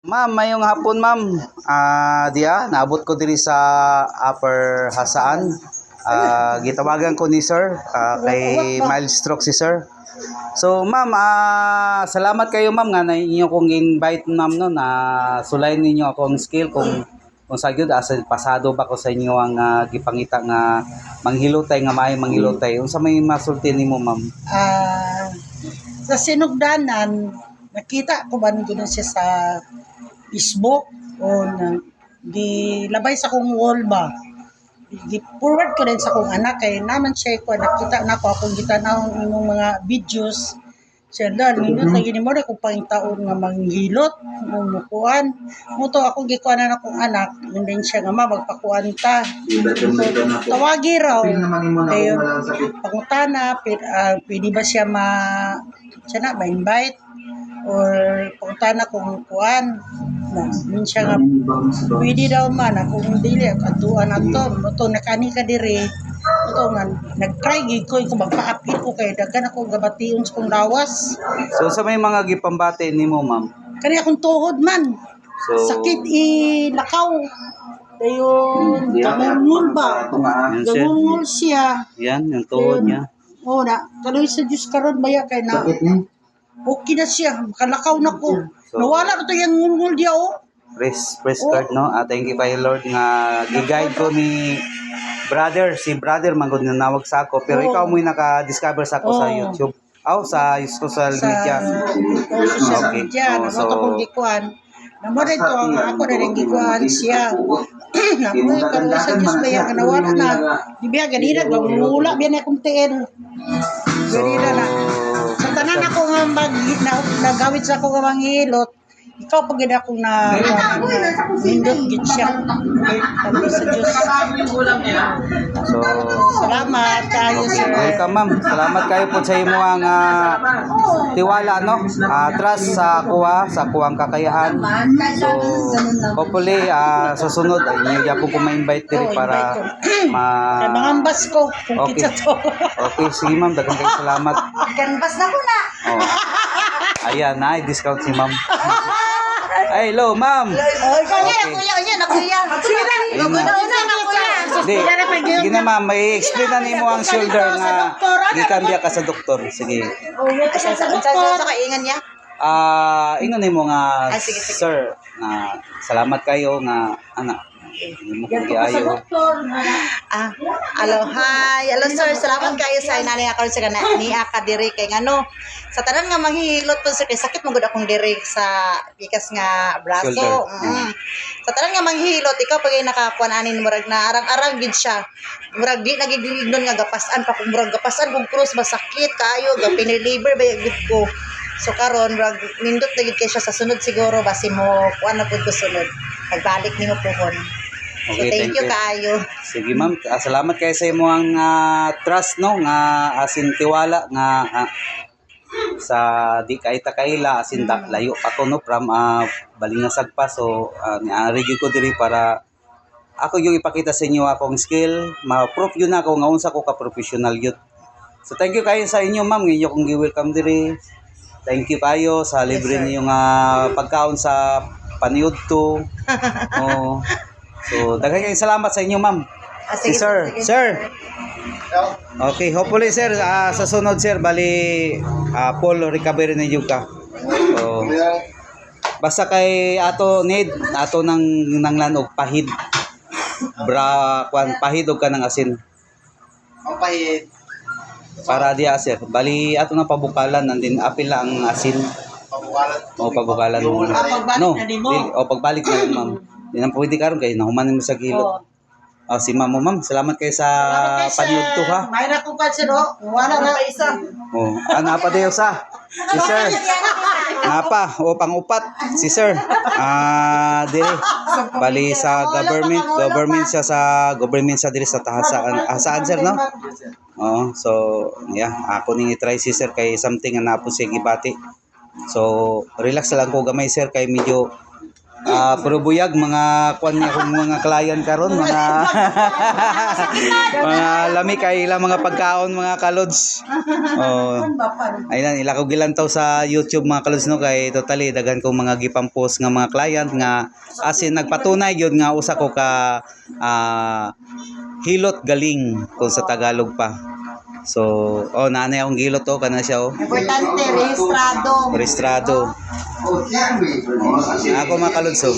Ma'am, mayong hapon ma'am. Naabot ko diri sa Upper Hasaan. Gitawagan ko ni sir, kay mild stroke si sir. So ma'am, salamat kayo ma'am nga na inyo kong invite ma'am no na sulayin ninyo akong skill kung sa gyud asa pasado ba ko sa inyo ang gipangita nga manghilotay nga may manghilotay. Unsa may masulti nimo ma'am? Sa sinugdanan, nakita ko ba gano'n siya sa Facebook o gilabay sa kong wall ba. Gi-forward ko rin sa kong anak kay naman siya ko nakita na ko akong gitanaw ng mga videos. Siya dahil nindot lagi ni mo kung pangitaon nga manghilot mukuan mo to ako gikuan na akong anak hindi siya nga magpakuan ta tawagi raw kayo pangutana pwede ba siya siya na ma-invite or pangutana kung kuan na yun siya nga pwede daw man kung dili katuan ato mo to nakani ka diri ito nga, nag-try gid ko magpa-update ko kay daghan ako gabation sa kong lawas. So sa may mga gipambate nimo ma'am? Kani akong tuhod man. Sakit lakaw. Dayon, gamungol ba? Gamungol siya. Yan, yung tuhod niya. Oo na, kanoy sa Diyos karon baya kay na. Okay na siya, kalakaw na ko. Nawala na to yung ngungol diya Praise God, no? Thank you kay Lord nga gi-guide ko ni si brother manggod na nawag sa ako pero ikaw mo naka-discover sa ako sa YouTube sa social media. Social media na mo to kung gikuan namo dito ako na rin gikuan siya namo karon sa Dios ba yang nawala na di biya ganina gamula biya na akong tiin ganina na sa tanan ako nga nagawit sa ako nga manghilot ikaw pag gina akong nindot gid siya kami sa Diyos. So, salamat kayo sir. Welcome ma'am. Salamat kayo po sa imo ang tiwala no. Trust sa kuwang kakayahan. So, hopefully susunod ay niya po ko ma-invite diri para kay mangambas ko kung okay. Kita to. Okay, sige ma'am, daghang kayo salamat. Canvas na ko na. Ayan, discount si ma'am. Ay, hello, ma'am. Sige na ma'am, may explain na nimo ang shoulder nga gikan diya ka sa doktor. Sige. Sa kaingan niya? Ingon nimo nga sir, na salamat kayo nga anak. Hindi mo kong giayo. Hello sir, salamat kayo sa inani ako sa ni diri kay ngano. Sa tanan nga manghihilot po sir kay sakit magud akong diri sa bikas nga braso. Sa tanan nga manghihilot ikaw pag nakakuan anin murag na arang-arang gid siya. Murag di nagigignon nga gapasan pa kung murag gapasan kung cross masakit kayo ga piniliver ba gid ko. So karon murag nindot na gid kay siya sa sunod siguro basi mo kuan na pud ko sunod. Pagbalik nimo pohon. Okay, so, thank you kayo. Sige ma'am, salamat kayo sa imo ang trust no nga asin tiwala nga sa di kay takaila asin layo pa ko no from Balingasag pa so review ko diri para ako yung ipakita sa inyo akong skill, ma-proof yun ako nga unsa ko ka professional yun. So thank you kayo sa inyo ma'am, inyo kong gi-welcome diri. Thank you kayo sa libre niyo nga pagkaon sa paniud to. So, daghang kayong salamat sa inyo, ma'am. Si sir. Sige. Sir. Okay, hopefully, sir, sa sunod, sir, bali, full recovery na yung ka. So, basta kay ato need, ato nang lanog, pahid. Pahid o ka ng asin. Ang pahid. Para diya, sir. Bali, ato na pabukalan, nandin, apil lang ang asin. Pabukalan. No, pagbalik na yung ma'am. Di na pwede karon kay nahuman mo sa gilot. Si ma'am, salamat kayo sa paniud to ha. May na ko kasi no. Wala na isa. Napa dayo sa. Si sir. Napa pang-upat si sir. Dire. Bali sa government siya diri sa Tahasaan. Saan sir no? So yeah, ako ning i-try si sir kay something nga napo siya gibati. So relax lang ko gamay sir kay medyo puro buyag mga kuan niya kung mga client karon mga mga lami kay ilang mga pagkaon mga kalods. Oh. Ayun ila ko gilantaw sa YouTube mga kalods no kay totally daghan kong mga gipampost nga mga client nga asin nagpatunay gyud nga usa ko ka hilot galing kung sa Tagalog pa. So, nanay akong gilot to kana siya Importante, rehistrado. Registrado. Ako mga kalodso.